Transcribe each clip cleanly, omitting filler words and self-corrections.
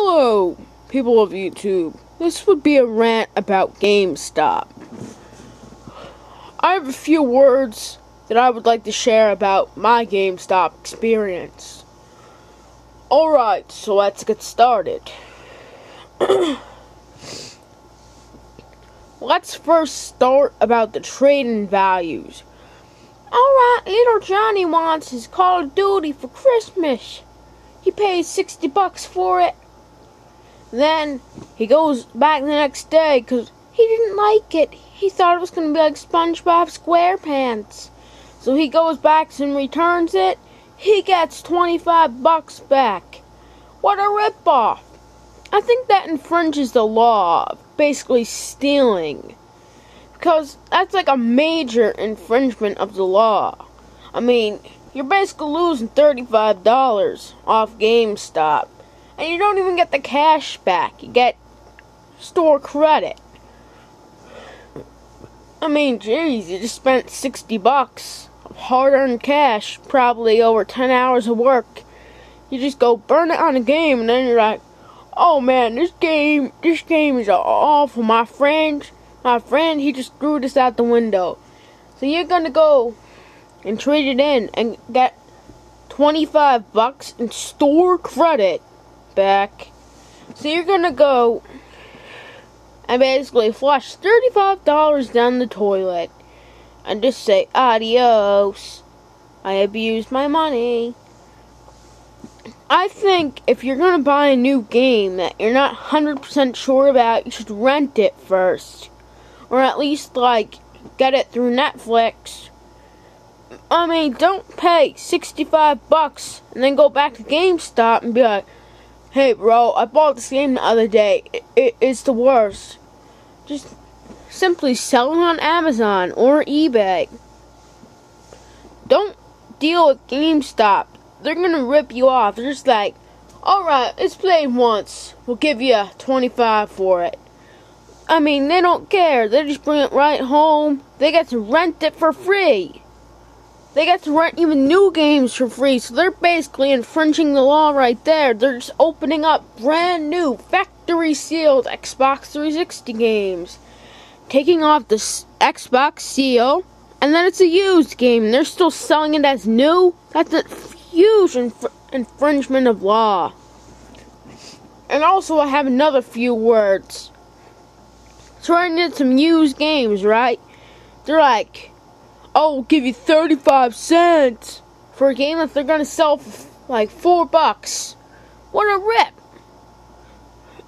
Hello, people of YouTube. This would be a rant about GameStop. I have a few words that I would like to share about my GameStop experience. Alright, so let's get started. Let's first start about the trade-in values. Alright, little Johnny wants his Call of Duty for Christmas. He pays $60 for it. Then he goes back the next day because he didn't like it. He thought it was going to be like SpongeBob SquarePants. So he goes back and returns it. He gets $25 back. What a ripoff. I think that infringes the law of basically stealing. Because that's like a major infringement of the law. I mean, you're basically losing $35 off GameStop. And you don't even get the cash back. You get store credit. I mean, geez, you just spent $60 of hard-earned cash, probably over 10 hours of work. You just go burn it on a game, and then you're like, oh man, this game is awful. My friend, he just threw this out the window. So you're gonna go and trade it in and get $25 in store credit back. So you're gonna go and basically flush $35 down the toilet and just say adios. I abused my money. I think if you're gonna buy a new game that you're not 100% sure about, you should rent it first, or at least like get it through Netflix. I mean, don't pay $65 and then go back to GameStop and be like, hey bro, I bought this game the other day. It's the worst. Just simply sell it on Amazon or eBay. Don't deal with GameStop. They're gonna rip you off. They're just like, alright, let's play once. We'll give you $25 for it. I mean, they don't care. They just bring it right home. They get to rent it for free. They get to rent even new games for free, so they're basically infringing the law right there. They're just opening up brand new, factory-sealed Xbox 360 games, taking off the Xbox seal, and then it's a used game, and they're still selling it as new. That's a huge infringement of law. And also, I have another few words. Trying to get some used games, right? They're like, oh, we'll give you 35 cents for a game that they're gonna sell for like $4. What a rip!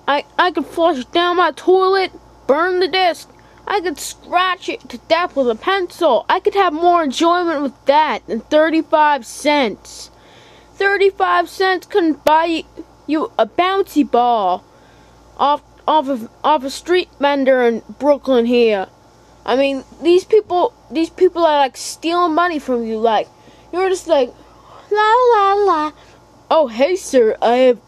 I could flush it down my toilet, burn the disc. I could scratch it to death with a pencil. I could have more enjoyment with that than 35 cents. 35 cents couldn't buy you a bouncy ball off a street vendor in Brooklyn here. I mean, these people are like stealing money from you. Like, you're just like, la la la. Oh, hey sir, I have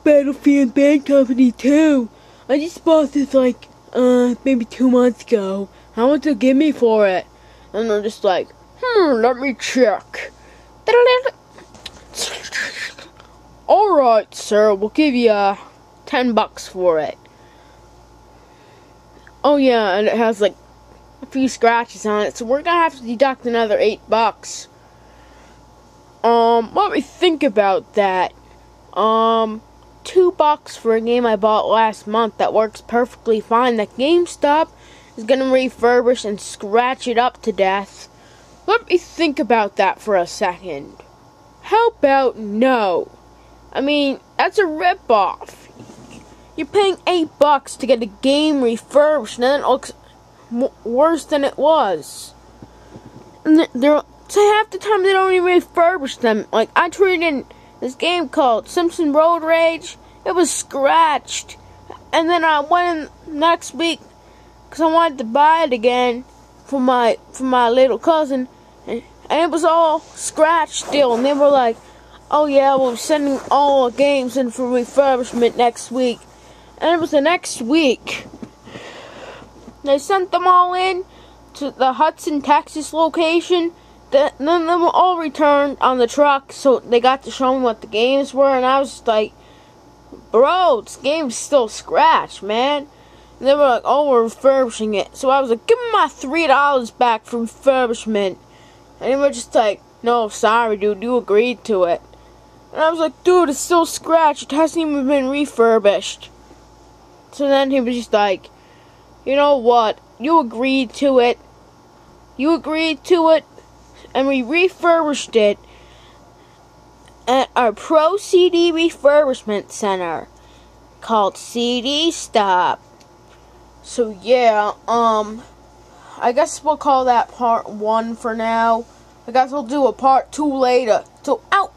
Battlefield Band Company too. I just bought this like, maybe 2 months ago. How much they'll give me for it? And they're just like, let me check. Alright, sir, we'll give you $10 for it. Oh yeah, and it has like a few scratches on it, so we're gonna have to deduct another $8. Let me think about that. $2 for a game I bought last month that works perfectly fine, that GameStop is gonna refurbish and scratch it up to death. Let me think about that for a second. How about no? I mean, that's a ripoff. You're paying $8 to get a game refurbished, and then it looks worse than it was. And so half the time they don't even refurbish them. Like, I traded in this game called Simpson Road Rage. It was scratched. And then I went in next week because I wanted to buy it again for my little cousin. And it was all scratched still. And they were like, oh yeah, we're sending all our games in for refurbishment next week. And it was the next week. They sent them all in to the Hudson, Texas location. Then they were all returned on the truck, so they got to show me what the games were, and I was just like, bro, this game's still scratched, man. And they were like, oh, we're refurbishing it. So I was like, give me my $3 back for refurbishment. And they were just like, no, sorry, dude, you agreed to it. And I was like, dude, it's still scratched. It hasn't even been refurbished. So then he was just like, you know what? You agreed to it. You agreed to it. And we refurbished it at our Pro CD refurbishment center called CD Stop. So yeah, I guess we'll call that part 1 for now. I guess we'll do a part 2 later. So out!